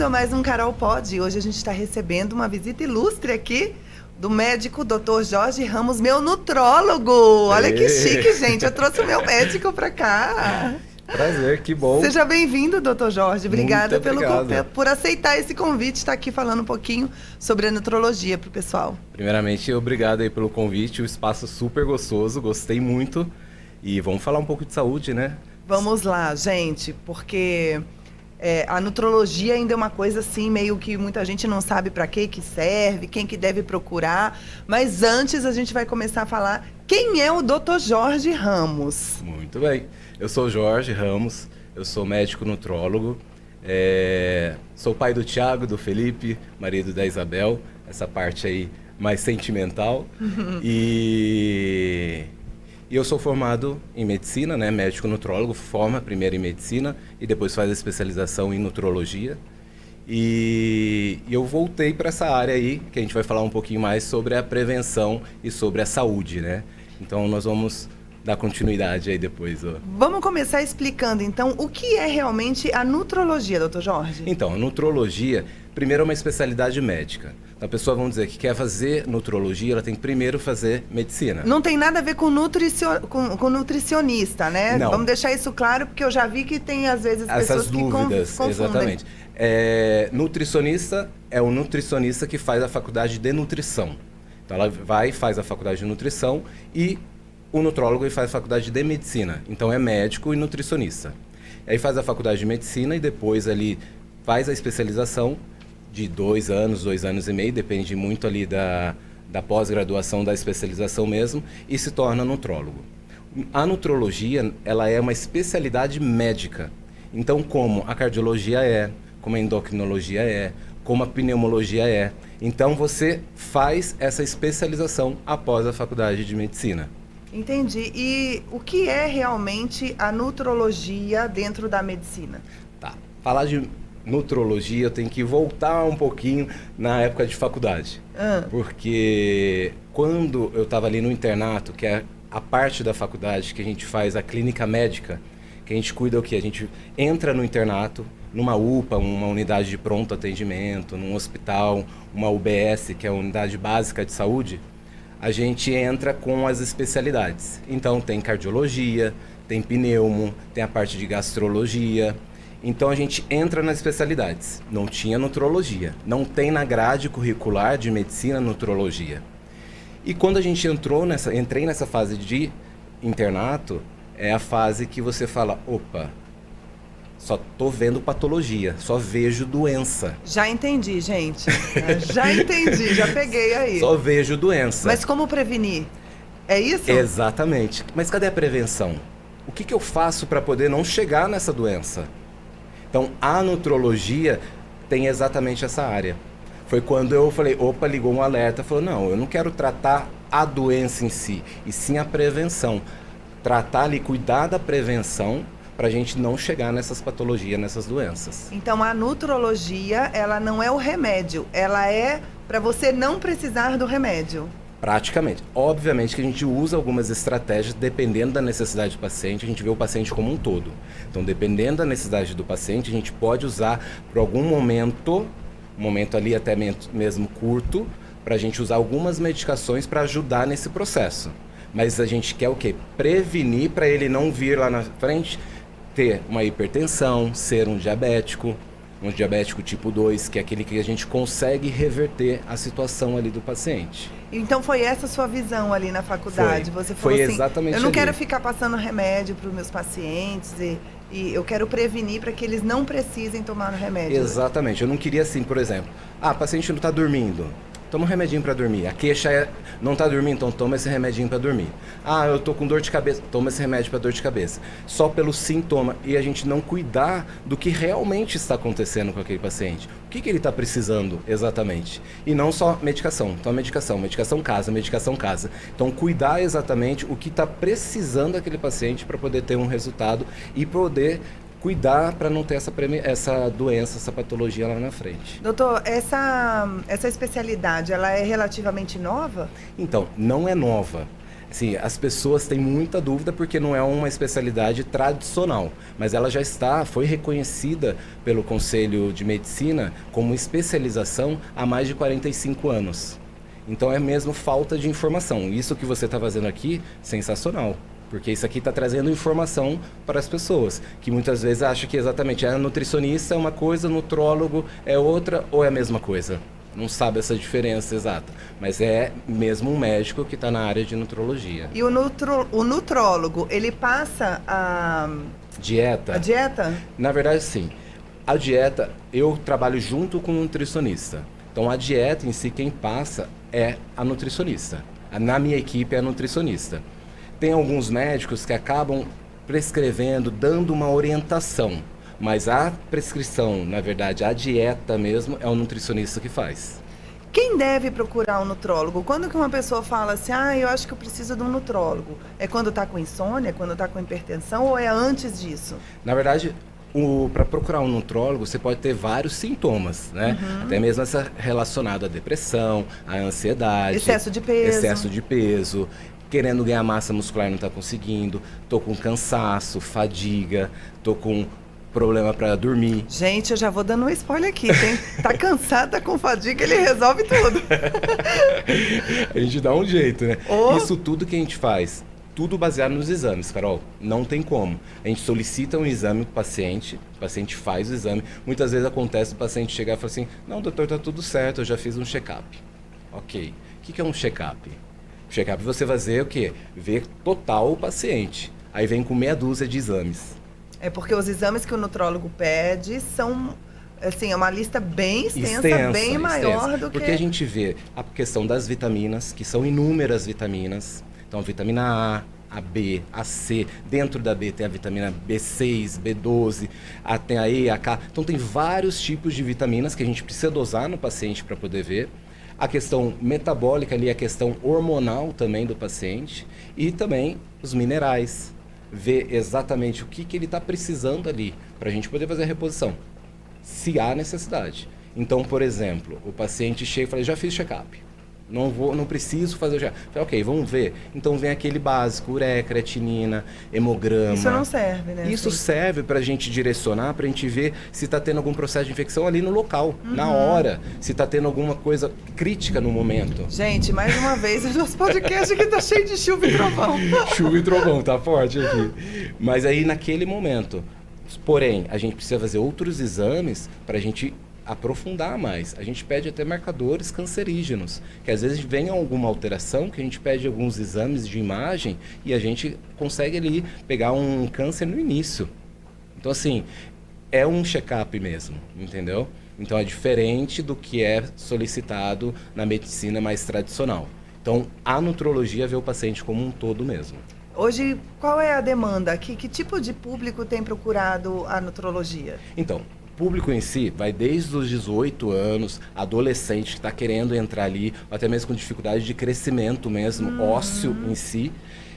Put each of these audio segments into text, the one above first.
a mais um Carol Pod. Hoje a gente está recebendo uma visita ilustre aqui do médico Dr. Jorge Ramos, meu nutrólogo. Olha que chique, gente. Eu trouxe o meu médico para cá. Prazer, que bom. Seja bem-vindo, Dr. Jorge. Obrigada por aceitar esse convite, estar aqui falando um pouquinho sobre a nutrologia para o pessoal. Primeiramente, obrigado aí pelo convite. O espaço super gostoso, gostei muito. E vamos falar um pouco de saúde, né? Vamos lá, gente, porque a nutrologia ainda é uma coisa assim, meio que muita gente não sabe para que serve, quem que deve procurar. Mas antes a gente vai começar a falar quem é o Dr. Jorge Ramos. Muito bem. Eu sou Jorge Ramos, eu sou médico nutrólogo, sou pai do Thiago, do Felipe, marido da Isabel, essa parte aí mais sentimental. E eu sou formado em medicina, né? Médico nutrólogo, forma primeiro em medicina e depois faz a especialização em nutrologia. E eu voltei para essa área aí, que a gente vai falar um pouquinho mais sobre a prevenção e sobre a saúde, né? Então nós vamos dar continuidade aí depois. Ó. Vamos começar explicando, então, o que é realmente a nutrologia, doutor Jorge? Então, a nutrologia, primeiro é uma especialidade médica. A pessoa, vamos dizer, que quer fazer nutrologia, ela tem que primeiro fazer medicina. Não tem nada a ver com nutricionista, né? Não. Vamos deixar isso claro, porque eu já vi que tem, às vezes, pessoas essas dúvidas, que confundem. exatamente. Nutricionista é o nutricionista que faz a faculdade de nutrição. Então, ela vai, faz a faculdade de nutrição e o nutrólogo ele faz a faculdade de medicina, então é médico e nutricionista. Aí faz a faculdade de medicina e depois ali faz a especialização de 2 anos, 2 anos e meio, depende muito ali da pós-graduação, da especialização mesmo, e se torna nutrólogo. A nutrologia, ela é uma especialidade médica, então como a cardiologia como a endocrinologia como a pneumologia então você faz essa especialização após a faculdade de medicina. Entendi. E o que é realmente a nutrologia dentro da medicina? Tá. Falar de nutrologia, eu tenho que voltar um pouquinho na época de faculdade. Porque quando eu estava ali no internato, que é a parte da faculdade que a gente faz a clínica médica, que a gente cuida o quê? A gente entra no internato, numa UPA, uma unidade de pronto atendimento, num hospital, uma UBS, que é a unidade básica de saúde, a gente entra com as especialidades. Então tem cardiologia, tem pneumo, tem a parte de gastrologia. Então a gente entra nas especialidades. Não tinha nutrologia. Não tem na grade curricular de medicina nutrologia. E quando a gente entrei nessa fase de internato, é a fase que você fala, opa, só tô vendo patologia, só vejo doença. Já entendi, gente. Já entendi, já peguei aí. Só vejo doença. Mas como prevenir? É isso? Exatamente. Mas cadê a prevenção? O que eu faço para poder não chegar nessa doença? Então, a nutrologia tem exatamente essa área. Foi quando eu falei, opa, ligou um alerta, falou, não, eu não quero tratar a doença em si, e sim a prevenção. Tratar ali, cuidar da prevenção, para a gente não chegar nessas patologias, nessas doenças. Então, a nutrologia, ela não é o remédio, ela é para você não precisar do remédio. Praticamente. Obviamente que a gente usa algumas estratégias dependendo da necessidade do paciente, a gente vê o paciente como um todo. Então, dependendo da necessidade do paciente, a gente pode usar por algum momento, um momento ali até mesmo curto, para a gente usar algumas medicações para ajudar nesse processo. Mas a gente quer o quê? Prevenir para ele não vir lá na frente ter uma hipertensão, ser um diabético tipo 2, que é aquele que a gente consegue reverter a situação ali do paciente. Então foi essa a sua visão ali na faculdade? Você falou foi assim, exatamente eu não ali. Quero ficar passando remédio para os meus pacientes e eu quero prevenir para que eles não precisem tomar o remédio. Exatamente, eu não queria assim, por exemplo, o paciente não está dormindo, toma um remedinho para dormir. A queixa não está dormindo, então toma esse remedinho para dormir. Eu estou com dor de cabeça, toma esse remédio para dor de cabeça. Só pelo sintoma e a gente não cuidar do que realmente está acontecendo com aquele paciente. O que ele está precisando exatamente? E não só medicação. Então, medicação casa. Então, cuidar exatamente o que está precisando aquele paciente para poder ter um resultado e poder cuidar para não ter essa doença, essa patologia lá na frente. Doutor, essa especialidade, ela é relativamente nova? Então, não é nova. Sim, as pessoas têm muita dúvida porque não é uma especialidade tradicional, mas ela já foi reconhecida pelo Conselho de Medicina como especialização há mais de 45 anos. Então é mesmo falta de informação. Isso que você está fazendo aqui, sensacional. Porque isso aqui está trazendo informação para as pessoas, que muitas vezes acham que exatamente a nutricionista é uma coisa, nutrólogo é outra ou é a mesma coisa. Não sabe essa diferença exata, mas é mesmo um médico que está na área de nutrologia. E o nutrólogo, ele passa a dieta? A dieta? Na verdade, sim. A dieta, eu trabalho junto com o nutricionista. Então, a dieta em si, quem passa é a nutricionista. Na minha equipe é a nutricionista. Tem alguns médicos que acabam prescrevendo, dando uma orientação. Mas a prescrição, na verdade, a dieta mesmo, é o nutricionista que faz. Quem deve procurar um nutrólogo? Quando que uma pessoa fala assim, eu acho que eu preciso de um nutrólogo? É quando está com insônia, quando está com hipertensão ou é antes disso? Na verdade, para procurar um nutrólogo, você pode ter vários sintomas, né? Até mesmo essa relacionada à depressão, à ansiedade. Excesso de peso. Querendo ganhar massa muscular e não está conseguindo. Tô com cansaço, fadiga, tô com problema para dormir. Gente, eu já vou dando um spoiler aqui. Tá cansado, tá com fadiga, ele resolve tudo. A gente dá um jeito, né? Isso tudo que a gente faz, tudo baseado nos exames, Carol. Não tem como. A gente solicita um exame para o paciente faz o exame. Muitas vezes acontece o paciente chegar e falar assim, não, doutor, tá tudo certo, eu já fiz um check-up. Ok. O que é um check-up? Check-up você vai fazer o quê? Ver total o paciente. Aí vem com meia dúzia de exames. É porque os exames que o nutrólogo pede são, assim, é uma lista bem extensa, bem maior do que... Porque a gente vê a questão das vitaminas, que são inúmeras vitaminas. Então, a vitamina A B, a C. Dentro da B tem a vitamina B6, B12, tem a E, a K. Então, tem vários tipos de vitaminas que a gente precisa dosar no paciente para poder ver. A questão metabólica ali, a questão hormonal também do paciente. E também os minerais. Ver exatamente o que ele está precisando ali, para a gente poder fazer a reposição, se há necessidade. Então, por exemplo, o paciente chega e fala, já fiz check-up, não preciso fazer o check-up. Ok, vamos ver. Então vem aquele básico, ureia, creatinina, hemograma. Isso não serve, né? Isso serve para a gente direcionar, para a gente ver se está tendo algum processo de infecção ali no local, na hora, se está tendo alguma coisa crítica no momento. Gente, mais uma vez, o nosso podcast aqui tá cheio de chuva e trovão. Chuva e trovão, tá forte aqui. Mas aí naquele momento, porém, a gente precisa fazer outros exames para a gente aprofundar mais. A gente pede até marcadores cancerígenos, que às vezes vem alguma alteração, que a gente pede alguns exames de imagem e a gente consegue ali pegar um câncer no início. Então, assim, é um check-up mesmo, entendeu? Então, é diferente do que é solicitado na medicina mais tradicional. Então, a nutrologia vê o paciente como um todo mesmo. Hoje, qual é a demanda? Que tipo de público tem procurado a nutrologia? Então, o público em si vai desde os 18 anos, adolescente que está querendo entrar ali, até mesmo com dificuldade de crescimento mesmo, ósseo em si,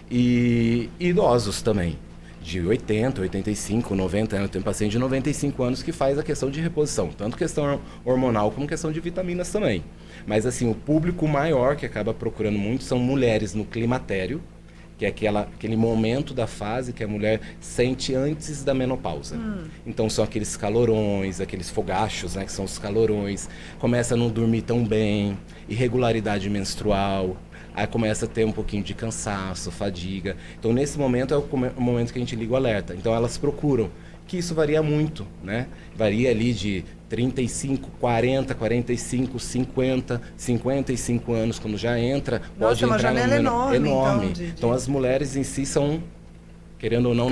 e idosos também, de 80, 85, 90 anos. Tem paciente de 95 anos que faz a questão de reposição, tanto questão hormonal como questão de vitaminas também. Mas assim, o público maior que acaba procurando muito são mulheres no climatério, que é aquele momento da fase que a mulher sente antes da menopausa. Então são aqueles calorões, aqueles fogachos, né, que são os calorões, começa a não dormir tão bem, irregularidade menstrual, aí começa a ter um pouquinho de cansaço, fadiga. Então nesse momento é o momento que a gente liga o alerta. Então elas procuram, que isso varia muito, né? Varia ali de 35, 40, 45, 50, 55 anos, quando já entra, pode uma entrar janela enorme. Então as mulheres em si são, querendo ou não,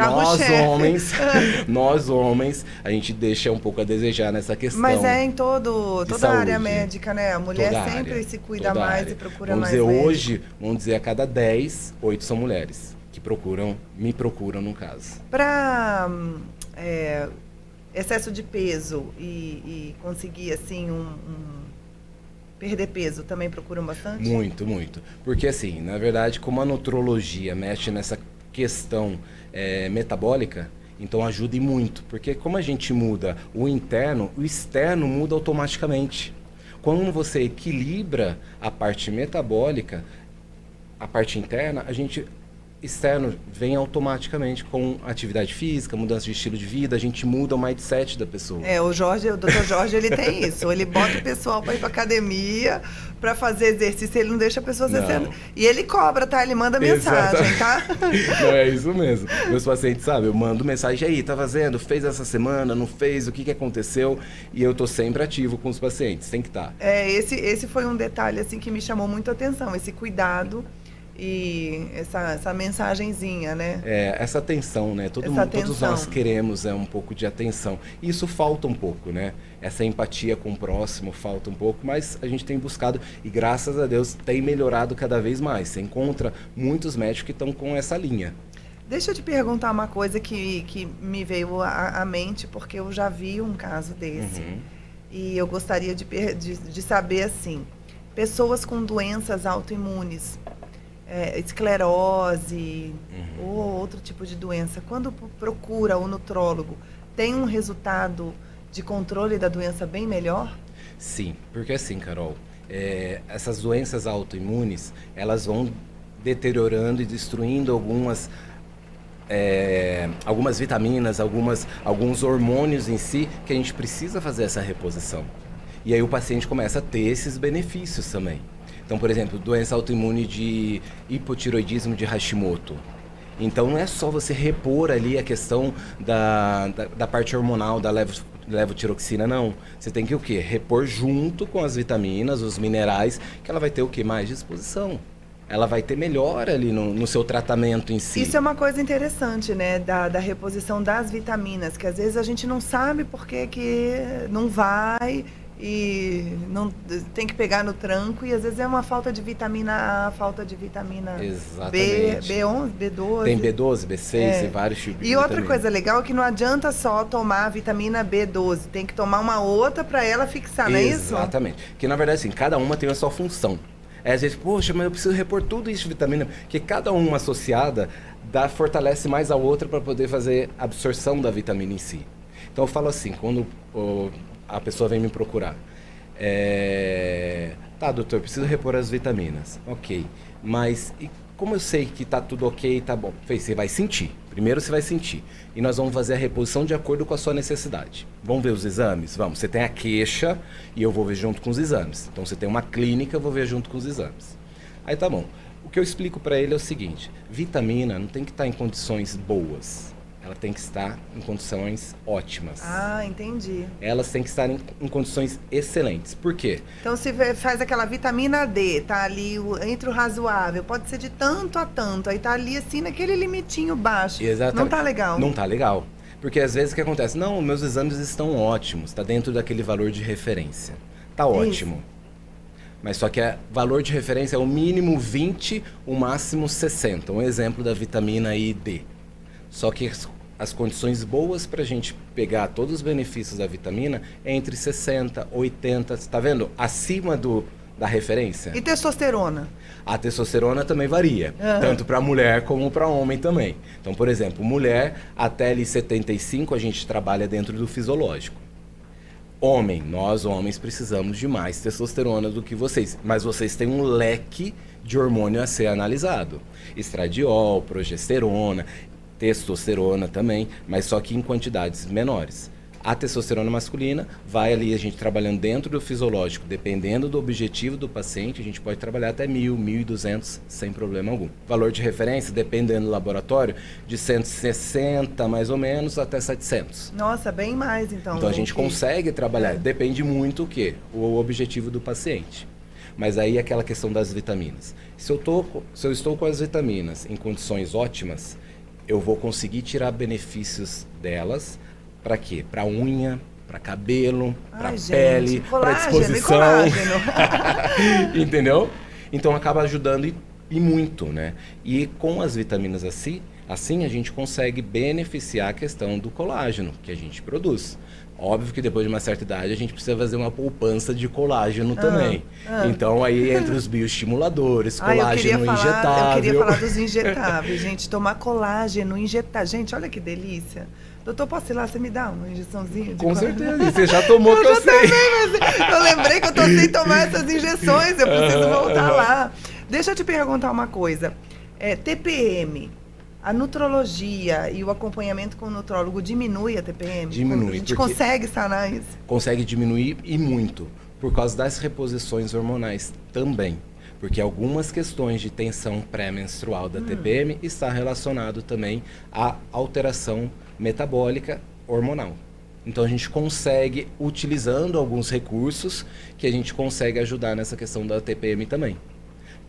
nós homens, a gente deixa um pouco a desejar nessa questão. Mas é em toda a área médica, né? A mulher sempre se cuida mais e procura mais médico. Hoje, vamos dizer, a cada 10, 8 são mulheres que me procuram no caso. Para excesso de peso e conseguir, assim, perder peso, também procuram bastante? Muito, muito. Porque, assim, na verdade, como a nutrologia mexe nessa questão metabólica, então ajuda e muito. Porque como a gente muda o interno, o externo muda automaticamente. Quando você equilibra a parte metabólica, a parte interna, a gente externo vem automaticamente com atividade física, mudança de estilo de vida, a gente muda o mindset da pessoa. O Dr. Jorge, ele tem isso. Ele bota o pessoal para ir para academia, para fazer exercício, ele não deixa a pessoa ser sendo. E ele cobra, tá? Ele manda mensagem, tá? Não, é isso mesmo. Meus pacientes sabem, eu mando mensagem aí, tá fazendo? Fez essa semana, não fez? O que aconteceu? E eu tô sempre ativo com os pacientes, tem que estar. Esse foi um detalhe assim que me chamou muito a atenção, esse cuidado e essa mensagenzinha, né? Essa atenção, né? Todos nós queremos um pouco de atenção. E isso falta um pouco, né? Essa empatia com o próximo falta um pouco, mas a gente tem buscado e graças a Deus tem melhorado cada vez mais. Você encontra muitos médicos que estão com essa linha. Deixa eu te perguntar uma coisa que me veio à mente, porque eu já vi um caso desse. E eu gostaria de saber, assim, pessoas com doenças autoimunes, esclerose ou outro tipo de doença, quando procura o nutrólogo, tem um resultado de controle da doença bem melhor? Sim, porque assim, Carol, essas doenças autoimunes, elas vão deteriorando e destruindo algumas vitaminas, alguns hormônios em si, que a gente precisa fazer essa reposição. E aí o paciente começa a ter esses benefícios também. Então, por exemplo, doença autoimune de hipotiroidismo de Hashimoto. Então, não é só você repor ali a questão da parte hormonal, da levotiroxina, não. Você tem que o quê? Repor junto com as vitaminas, os minerais, que ela vai ter o quê? Mais disposição. Ela vai ter melhora ali no seu tratamento em si. Isso é uma coisa interessante, né? Da reposição das vitaminas, que às vezes a gente não sabe por que não vai e não tem que pegar no tranco, e às vezes é uma falta de vitamina A, falta de vitamina B, B11, B12. Tem B12, B6, tem vários tipos de E outra coisa legal é que não adianta só tomar a vitamina B12, tem que tomar uma outra para ela fixar, não é isso? Exatamente. Que na verdade, assim, cada uma tem a sua função. Às vezes, poxa, mas eu preciso repor tudo isso de vitamina, porque cada uma associada fortalece mais a outra para poder fazer a absorção da vitamina em si. Então eu falo assim, quando a pessoa vem me procurar, tá, doutor, preciso repor as vitaminas, ok, mas e como eu sei que tá tudo ok, tá bom? Você vai sentir, primeiro você vai sentir, e nós vamos fazer a reposição de acordo com a sua necessidade. Vamos ver os exames? Vamos, você tem a queixa e eu vou ver junto com os exames. Então você tem uma clínica, eu vou ver junto com os exames. Aí tá bom, o que eu explico para ele é o seguinte, vitamina não tem que estar em condições boas. Ela tem que estar em condições ótimas. Ah, entendi. Elas têm que estar em condições excelentes. Por quê? Então, se faz aquela vitamina D, tá ali entre o razoável, pode ser de tanto a tanto, aí tá ali assim naquele limitinho baixo. Exatamente. Não tá legal. Não tá legal. Porque às vezes o que acontece? Não, meus exames estão ótimos, tá dentro daquele valor de referência. Tá ótimo. Isso. Mas só que valor de referência é o mínimo 20, o máximo 60. Um exemplo da vitamina I e D. Só que as condições boas para a gente pegar todos os benefícios da vitamina é entre 60, 80, você tá vendo? Acima da referência. E testosterona? A testosterona também varia, tanto para mulher como para homem também. Então, por exemplo, mulher até ali 75 a gente trabalha dentro do fisiológico. Homem, nós homens precisamos de mais testosterona do que vocês, mas vocês têm um leque de hormônio a ser analisado. Estradiol, progesterona, testosterona também, mas só que em quantidades menores. A testosterona masculina vai ali, a gente trabalhando dentro do fisiológico, dependendo do objetivo do paciente, a gente pode trabalhar até 1.000, 1.200 sem problema algum. Valor de referência, dependendo do laboratório, de 160 mais ou menos até 700. Nossa, bem mais então. Então a gente consegue trabalhar, depende muito o quê? O objetivo do paciente. Mas aí é aquela questão das vitaminas. Se eu estou com as vitaminas em condições ótimas, eu vou conseguir tirar benefícios delas. Para quê? Para unha, para cabelo, para pele, para disposição. Entendeu? Então acaba ajudando e muito, né? E com as vitaminas assim a gente consegue beneficiar a questão do colágeno que a gente produz. Óbvio que depois de uma certa idade a gente precisa fazer uma poupança de colágeno também. Então aí entre os bioestimuladores, colágeno injetável. Eu queria falar dos injetáveis, gente. Tomar colágeno injetável. Gente, olha que delícia. Doutor, posso ir lá? Você me dá uma injeçãozinha? Com certeza. E você já tomou, eu sei. Também, mas eu lembrei que eu tô sem tomar essas injeções. Eu preciso voltar lá. Deixa eu te perguntar uma coisa. TPM, a nutrologia e o acompanhamento com o nutrólogo diminui a TPM? Diminui. A gente consegue sanar isso? Consegue diminuir e muito, por causa das reposições hormonais também. Porque algumas questões de tensão pré-menstrual da TPM está relacionado também à alteração metabólica hormonal. Então a gente consegue, utilizando alguns recursos, que a gente consegue ajudar nessa questão da TPM também.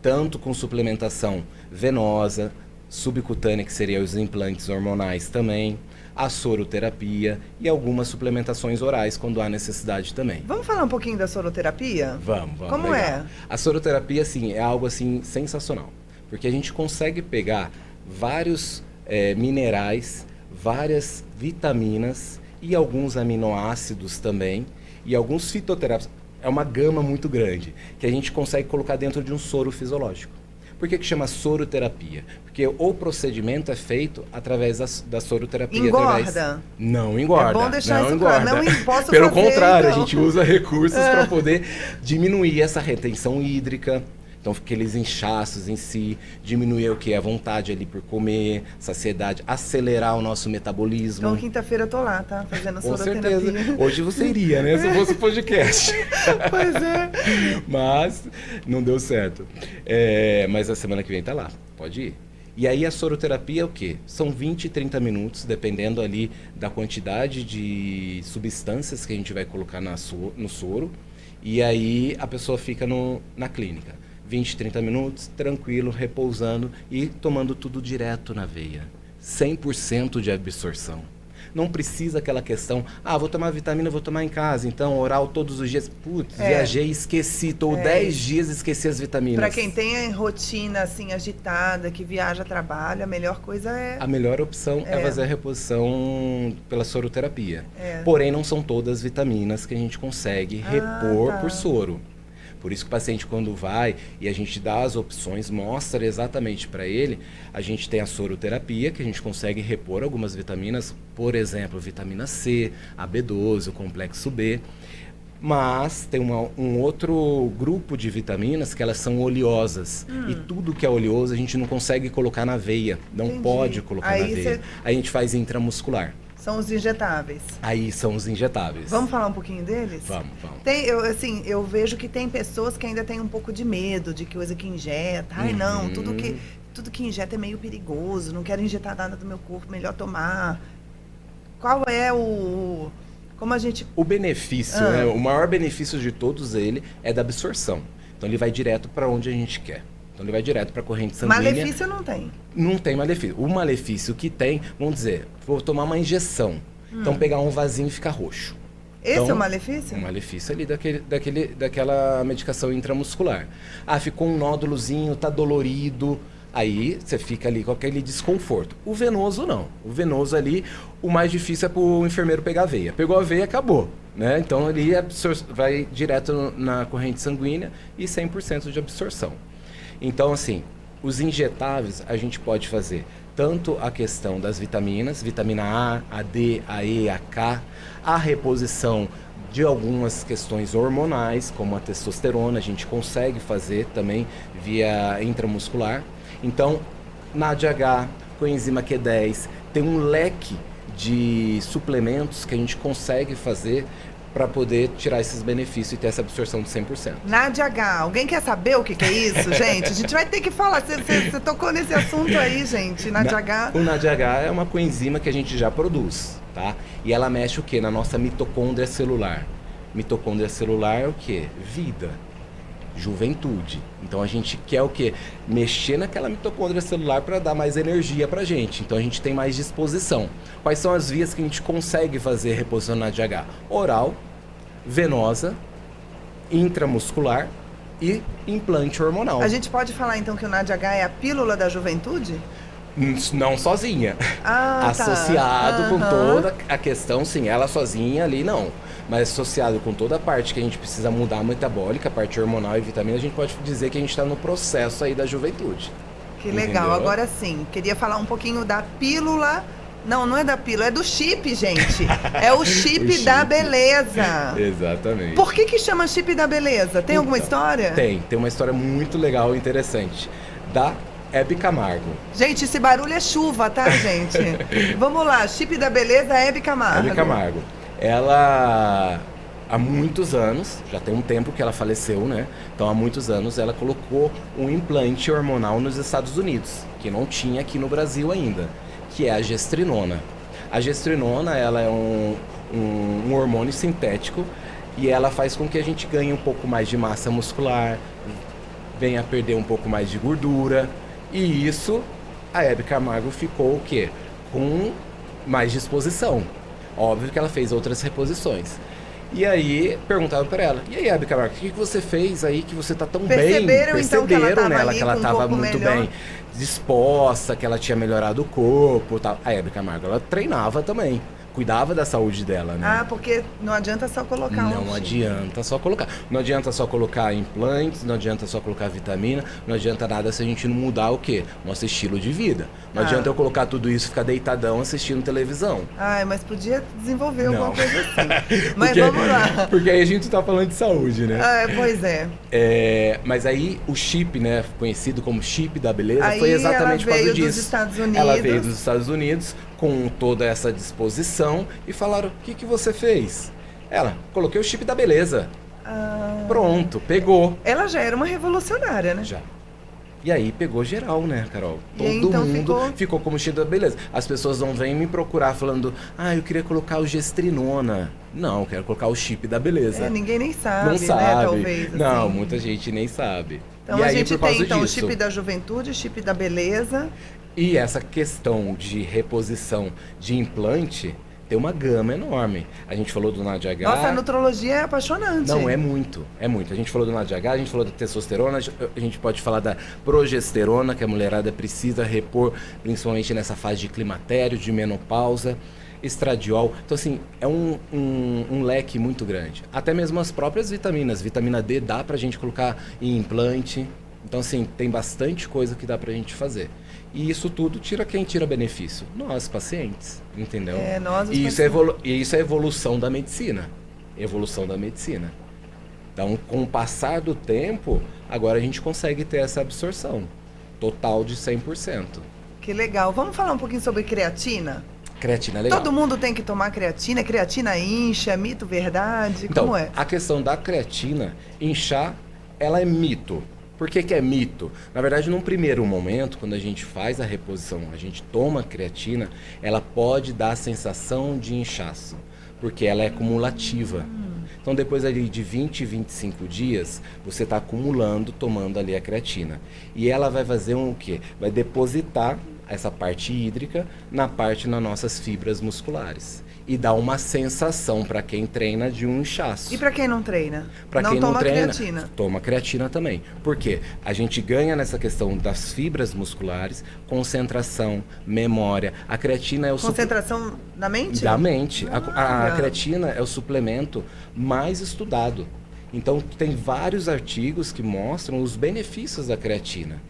Tanto com suplementação venosa, subcutânea, que seriam os implantes hormonais também, a soroterapia e algumas suplementações orais quando há necessidade também. Vamos falar um pouquinho da soroterapia? Vamos. Como legal. é? A soroterapia, assim, é algo assim sensacional, porque a gente consegue pegar vários minerais, várias vitaminas e alguns aminoácidos também e alguns fitoterápicos. É uma gama muito grande que a gente consegue colocar dentro de um soro fisiológico. Por que chama soroterapia? Porque o procedimento é feito através da soroterapia. Engorda? Não engorda. É bom deixar não isso engorda. claro. Não posso Pelo fazer, contrário, então. a gente usa recursos para poder diminuir essa retenção hídrica. Então, aqueles inchaços em si, diminuir o que? A vontade ali por comer, saciedade, acelerar o nosso metabolismo. Então, quinta-feira eu tô lá, tá? Fazendo Com soroterapia. certeza. Hoje você iria, né? Se fosse podcast. Pois é. Mas não deu certo. Mas a semana que vem tá lá. Pode ir. E aí a soroterapia é o quê? São 20, 30 minutos, dependendo ali da quantidade de substâncias que a gente vai colocar no soro. E aí a pessoa fica na clínica. 20, 30 minutos, tranquilo, repousando e tomando tudo direto na veia. 100% de absorção. Não precisa aquela questão, vou tomar vitamina, vou tomar em casa, então oral todos os dias. Putz, viajei, esqueci, estou 10 dias e esqueci as vitaminas. Para quem tem a rotina assim agitada, que viaja, trabalha, a melhor coisa é... A melhor opção é fazer a reposição pela soroterapia. Porém, não são todas as vitaminas que a gente consegue repor por soro. Por isso que o paciente, quando vai e a gente dá as opções, mostra exatamente para ele, a gente tem a soroterapia, que a gente consegue repor algumas vitaminas, por exemplo, vitamina C, a B12, o complexo B, mas tem um outro grupo de vitaminas que elas são oleosas. E tudo que é oleoso a gente não consegue colocar na veia, não pode colocar na veia. Aí a gente faz intramuscular. São os injetáveis. Aí são os injetáveis. Vamos falar um pouquinho deles? Vamos. Eu vejo que tem pessoas que ainda têm um pouco de medo de coisa que injeta. Não, tudo que injeta é meio perigoso, não quero injetar nada do meu corpo, melhor tomar. Qual é como a gente... O benefício, né? O maior benefício de todos ele é da absorção. Então ele vai direto para onde a gente quer. Então ele vai direto para a corrente sanguínea. Malefício não tem? Não tem malefício. O malefício que tem, vamos dizer, vou tomar uma injeção. Então pegar um vasinho e ficar roxo. Esse então, é o malefício? O malefício ali daquela medicação intramuscular. Ficou um nódulozinho, tá dolorido. Aí você fica ali com aquele desconforto. O venoso não. O venoso ali, o mais difícil é para o enfermeiro pegar a veia. Pegou a veia, acabou. Né? Então ali vai direto na corrente sanguínea e 100% de absorção. Então, assim, os injetáveis a gente pode fazer tanto a questão das vitaminas, vitamina A, a D, a E, a K, a reposição de algumas questões hormonais, como a testosterona, a gente consegue fazer também via intramuscular. Então, NADH, coenzima Q10, tem um leque de suplementos que a gente consegue fazer para poder tirar esses benefícios e ter essa absorção de 100%. NADH, alguém quer saber o que é isso, gente? A gente vai ter que falar, você tocou nesse assunto aí, gente, NADH. O NADH é uma coenzima que a gente já produz, tá? E ela mexe o quê? Na nossa mitocôndria celular. Mitocôndria celular é o quê? Vida. Juventude. Então a gente quer o quê? Mexer naquela mitocôndria celular para dar mais energia pra gente. Então a gente tem mais disposição. Quais são as vias que a gente consegue fazer reposição na NADH? Oral, venosa, intramuscular e implante hormonal. A gente pode falar então que o NADH é a pílula da juventude? Não sozinha. Associado com toda a questão, sim, ela sozinha ali não. Mas associado com toda a parte que a gente precisa mudar a metabólica, a parte hormonal e vitamina, a gente pode dizer que a gente está no processo aí da juventude. Que legal. Entendeu? Agora sim, queria falar um pouquinho da pílula Não, não é da pílula, é do chip, gente. É o chip, O chip. da beleza. Exatamente. Por que chama chip da beleza? Tem alguma Então, história? Tem uma história muito legal e interessante. Da Hebe Camargo. Gente, esse barulho é chuva, tá, gente? Vamos lá, chip da beleza, Hebe Camargo. Hebe Camargo. Ela, há muitos anos, já tem um tempo que ela faleceu, né? Então, há muitos anos, ela colocou um implante hormonal nos Estados Unidos, que não tinha aqui no Brasil ainda, que é a gestrinona. A gestrinona, ela é um hormônio sintético e ela faz com que a gente ganhe um pouco mais de massa muscular, venha a perder um pouco mais de gordura. E isso, a Hebe Camargo ficou o quê? Com mais disposição. Óbvio que ela fez outras reposições. E aí, perguntaram para ela, e aí, Hebe Camargo, o que você fez aí que você tá tão bem? Perceberam então que ela tava nela ali que ela com um tava corpo muito melhor? bem disposta, que ela tinha melhorado o corpo e tal. A Hebe Camargo, ela treinava também. Cuidava da saúde dela, né? Ah, porque não adianta só colocar Não chip. adianta só colocar. Não adianta só colocar implantes, não adianta só colocar vitamina, não adianta nada se a gente não mudar o quê? Nosso estilo de vida. Não adianta eu colocar tudo isso e ficar deitadão assistindo televisão. Ai, mas podia desenvolver alguma Não. coisa assim. Mas Porque- vamos lá. Porque aí a gente tá falando de saúde, né? Pois é. Mas aí o chip, né, conhecido como chip da beleza, Aí foi exatamente por ela causa veio disso. dos Estados Unidos. Ela veio dos Estados Unidos com toda essa disposição e falaram, o que você fez? Ela, coloquei o chip da beleza. Pronto, pegou. Ela já era uma revolucionária, né? Já. E aí pegou geral, né, Carol? E aí, Todo então, mundo ficou como chip da beleza. As pessoas não vêm me procurar falando, eu queria colocar o gestrinona. Não, eu quero colocar o chip da beleza. Ninguém nem sabe, Não sabe. né? Talvez. Não, assim. muita gente nem sabe. Então e a aí, gente por causa tem então, o disso, chip da juventude, o chip da beleza. E essa questão de reposição de implante tem uma gama enorme. A gente falou do NADH. Nossa, a nutrologia é apaixonante. Não, é muito. A gente falou do NADH, a gente falou da testosterona, a gente pode falar da progesterona, que a mulherada precisa repor, principalmente nessa fase de climatério, de menopausa, estradiol. Então, assim, é um leque muito grande. Até mesmo as próprias vitaminas. Vitamina D dá pra gente colocar em implante. Então, assim, tem bastante coisa que dá pra gente fazer. E isso tudo quem tira benefício? Nós, pacientes, entendeu? Nós os E pacientes. isso é evolução da medicina. Evolução da medicina. Então, com o passar do tempo, agora a gente consegue ter essa absorção total de 100%. Que legal. Vamos falar um pouquinho sobre creatina? Creatina é legal. Todo mundo tem que tomar creatina? Creatina incha, mito, verdade? Então, Como é? a questão da creatina, inchar, ela é mito. Por que é mito? Na verdade, num primeiro momento, quando a gente faz a reposição, a gente toma creatina, ela pode dar a sensação de inchaço, porque ela é cumulativa. Então, depois ali de 20, 25 dias, você está acumulando, tomando ali a creatina. E ela vai fazer o quê? Vai depositar essa parte hídrica nas nossas fibras musculares. E dá uma sensação para quem treina de um inchaço. E pra quem não treina? Para quem não toma treina, creatina? toma creatina também. Por quê? A gente ganha nessa questão das fibras musculares, concentração, memória. A creatina é o Concentração na mente? da mente. A Olha. creatina é o suplemento mais estudado. Então, tem vários artigos que mostram os benefícios da creatina.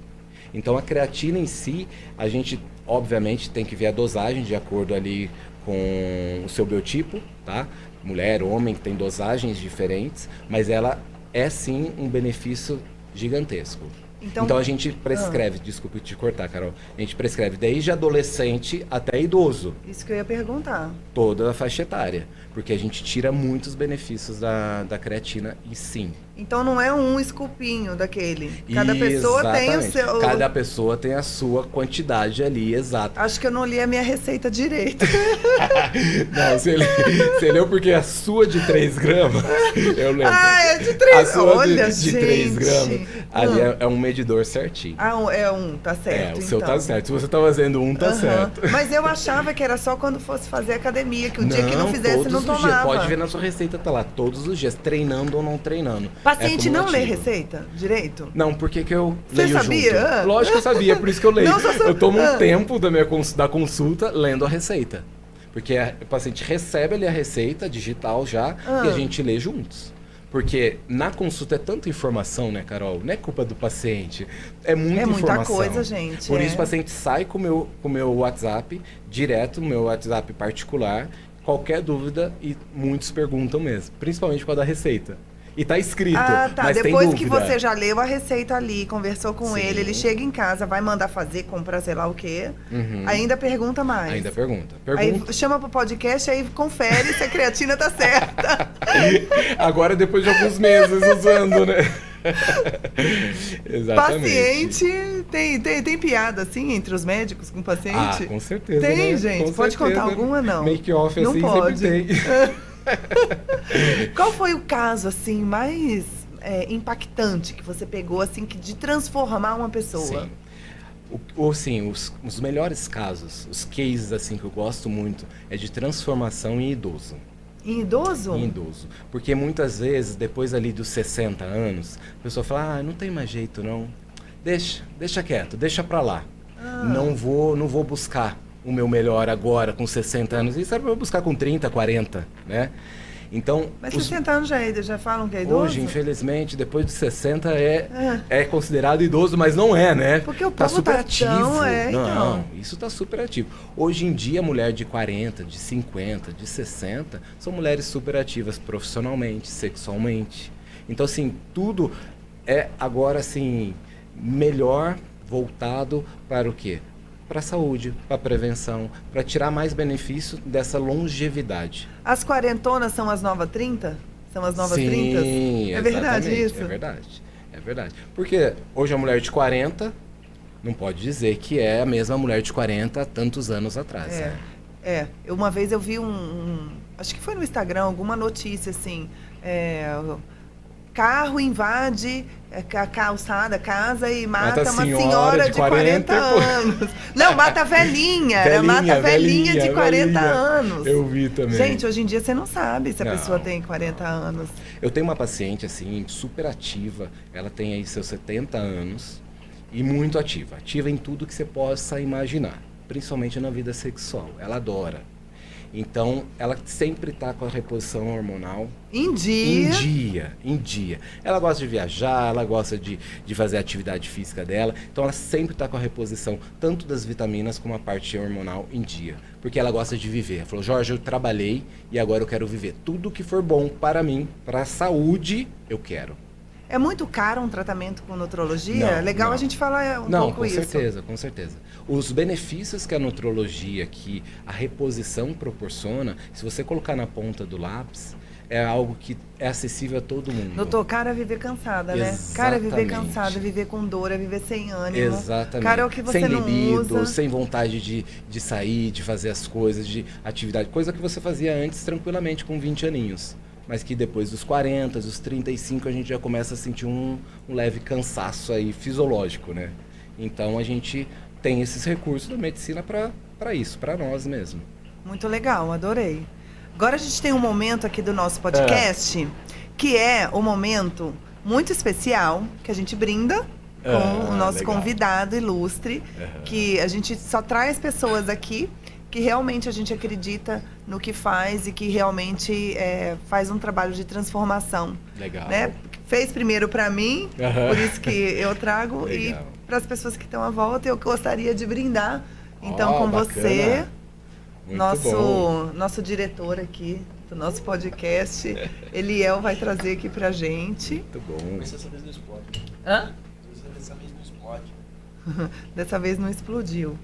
Então, a creatina em si, a gente, obviamente, tem que ver a dosagem de acordo ali com o seu biotipo, tá? Mulher, homem, tem dosagens diferentes, mas ela é sim um benefício gigantesco. Então a gente prescreve, desculpe te cortar, Carol, a gente prescreve desde adolescente até idoso, Isso que eu ia perguntar. toda a faixa etária, porque a gente tira muitos benefícios da creatina e sim. Então não é um esculpinho daquele. Cada pessoa tem o Exatamente. seu. Cada pessoa tem a sua quantidade ali, exata. Acho que eu não li a minha receita direito. Não, você leu porque a sua de 3 gramas, eu lembro. É de 3. A sua Olha, de 3 gramas, ali Hum. é um medidor certinho. Tá certo. O seu então. tá certo. Se você tá fazendo um, tá Aham. certo. Mas eu achava que era só quando fosse fazer academia, que o dia que não fizesse todos não os tomava. dias. Pode ver na sua receita, tá lá, todos os dias, treinando ou não treinando. Paciente É não lê cumulativo. receita direito? Não, porque que eu Você leio sabia? junto. Ah. Lógico que eu sabia, por isso que eu leio. Não, Eu tomo um ah. tempo da consulta lendo a receita. Porque o paciente recebe ali a receita digital já e a gente lê juntos. Porque na consulta é tanta informação, né, Carol? Não é culpa do paciente. É muita informação. É muita coisa, gente. Por isso o paciente sai com o meu WhatsApp, direto, meu WhatsApp particular, qualquer dúvida, e muitos perguntam mesmo. Principalmente por causa da receita. E tá escrito, mas depois tem que dúvida. você já leu a receita ali, conversou com ele chega em casa, vai mandar fazer, comprar sei lá o quê, ainda pergunta mais. Ainda pergunta. Aí chama pro podcast, aí confere se a creatina tá certa. Agora, depois de alguns meses usando, né? Exatamente. Paciente, tem piada assim entre os médicos com o paciente? Com certeza. Tem, né? gente? Com pode certeza. contar alguma, não? Make-off não assim pode. sempre tem. Qual foi o caso, assim, mais impactante que você pegou, assim, de transformar uma pessoa? Sim. Os melhores casos, os cases, assim, que eu gosto muito, é de transformação em idoso. Em idoso? Em idoso. Porque muitas vezes, depois ali dos 60 anos, a pessoa fala, não tem mais jeito, não. Deixa quieto, deixa pra lá. Não vou buscar o meu melhor agora com 60 anos. Isso era pra eu buscar com 30, 40, né? Então, mas 60 anos já falam que é idoso? Hoje, infelizmente, depois de 60 é considerado idoso, mas não é, né? Porque o povo super ativo. Não, isso tá super ativo. Hoje em dia, mulher de 40, de 50, de 60, são mulheres super ativas profissionalmente, sexualmente. Então, assim, tudo é agora, assim, melhor voltado para o quê? Para a saúde, para a prevenção, para tirar mais benefício dessa longevidade. As quarentonas são as novas 30? São as novas 30? Sim, é verdade isso? É verdade. Porque hoje a mulher de 40 não pode dizer que é a mesma mulher de 40 há tantos anos atrás. Uma vez eu vi acho que foi no Instagram, alguma notícia assim, carro invade a calçada, casa e mata uma senhora de 40 anos. Não, mata a velhinha. Mata a velhinha de 40 anos. Eu vi também. Gente, hoje em dia você não sabe se a pessoa tem 40 anos. Eu tenho uma paciente, assim, super ativa. Ela tem aí seus 70 anos e muito ativa. Ativa em tudo que você possa imaginar. Principalmente na vida sexual. Ela adora. Então, ela sempre está com a reposição hormonal em dia. Ela gosta de viajar, ela gosta de fazer a atividade física dela. Então, ela sempre está com a reposição, tanto das vitaminas como a parte hormonal em dia. Porque ela gosta de viver. Ela falou, Jorge, eu trabalhei e agora eu quero viver. Tudo que for bom para mim, para a saúde, eu quero. É muito caro um tratamento com nutrologia? Legal a gente falar pouco isso. Com certeza. Os benefícios que a nutrologia, que a reposição proporciona, se você colocar na ponta do lápis, é algo que é acessível a todo mundo. Doutor, cara é viver cansada, né? Cara é viver cansada, viver com dor, é viver sem ânimo. Exatamente. Cara é o que você sem não libido, usa. Sem vontade de sair, de fazer as coisas, de atividade. Coisa que você fazia antes tranquilamente com 20 aninhos. Mas que depois dos 40, dos 35, a gente já começa a sentir um leve cansaço aí fisiológico, né? Então a gente tem esses recursos da medicina para isso, para nós mesmo. Muito legal, adorei. Agora a gente tem um momento aqui do nosso podcast, que é um momento muito especial, que a gente brinda com o nosso convidado ilustre, que a gente só traz pessoas aqui que realmente a gente acredita no que faz e que realmente faz um trabalho de transformação. Legal. Né? Fez primeiro para mim, por isso que eu trago, e para as pessoas que estão à volta, eu gostaria de brindar, então, com bacana. Você, Muito nosso diretor aqui do nosso podcast, Eliel vai trazer aqui pra gente. Muito bom. Mas dessa vez não explode. Hã? Dessa vez não explode. Dessa vez não explodiu.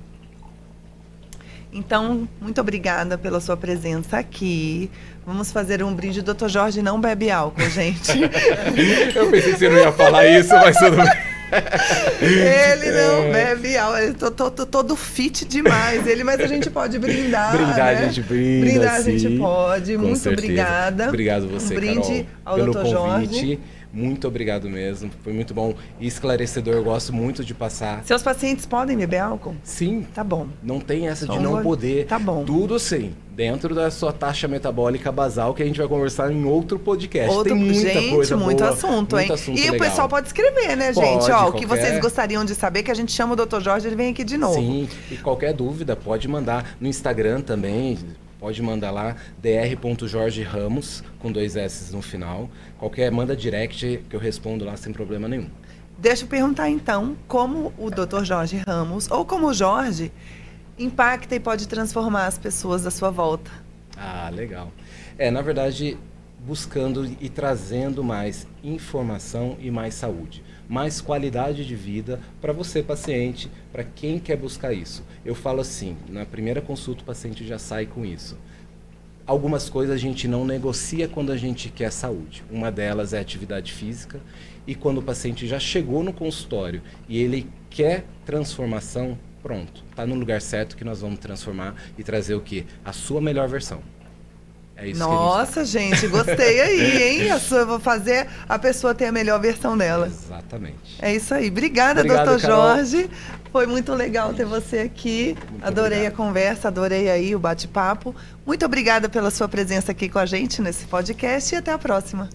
Então, muito obrigada pela sua presença aqui. Vamos fazer um brinde. O Dr. Jorge não bebe álcool, gente. Eu pensei que você não ia falar isso, mas tudo bem. Ele não bebe álcool. Eu tô todo fit demais. Mas a gente pode brindar. Brindar, né? a gente brinda. Brindar a sim, gente pode. Com Muito certeza. obrigada. Obrigado você, brinde Carol, ao pelo Dr. convite. Jorge. Muito obrigado mesmo. Foi muito bom e esclarecedor. Eu gosto muito de passar. Seus pacientes podem beber álcool? Sim. Tá bom. Não tem essa de não poder. Tá bom. Tudo sim. Dentro da sua taxa metabólica basal, que a gente vai conversar em outro podcast. Tem muita coisa muito boa. Assunto, hein? Muito assunto e legal. o pessoal pode escrever, né, gente? Pode, Ó, o que vocês gostariam de saber, que a gente chama o Dr. Jorge, ele vem aqui de novo. Sim, e qualquer dúvida pode mandar no Instagram também. Pode mandar lá, dr.jorgeramos, com 2 S no final. Manda direct que eu respondo lá sem problema nenhum. Deixa eu perguntar então, como o Dr. Jorge Ramos, ou como o Jorge, impacta e pode transformar as pessoas à sua volta? Ah, legal. Na verdade, buscando e trazendo mais informação e mais saúde. Mais qualidade de vida para você, paciente, para quem quer buscar isso. Eu falo assim, na primeira consulta o paciente já sai com isso. Algumas coisas a gente não negocia quando a gente quer saúde. Uma delas é a atividade física. E quando o paciente já chegou no consultório e ele quer transformação, pronto. Está no lugar certo que nós vamos transformar e trazer o quê? A sua melhor versão. É isso. Nossa, gente, gostei aí, hein? Vou fazer a pessoa ter a melhor versão dela. Exatamente. É isso aí. Obrigada, Obrigado, Dr. Carol. Jorge. Foi muito legal ter você aqui. Muito adorei obrigado. a conversa, adorei aí o bate-papo. Muito obrigada pela sua presença aqui com a gente nesse podcast e até a próxima.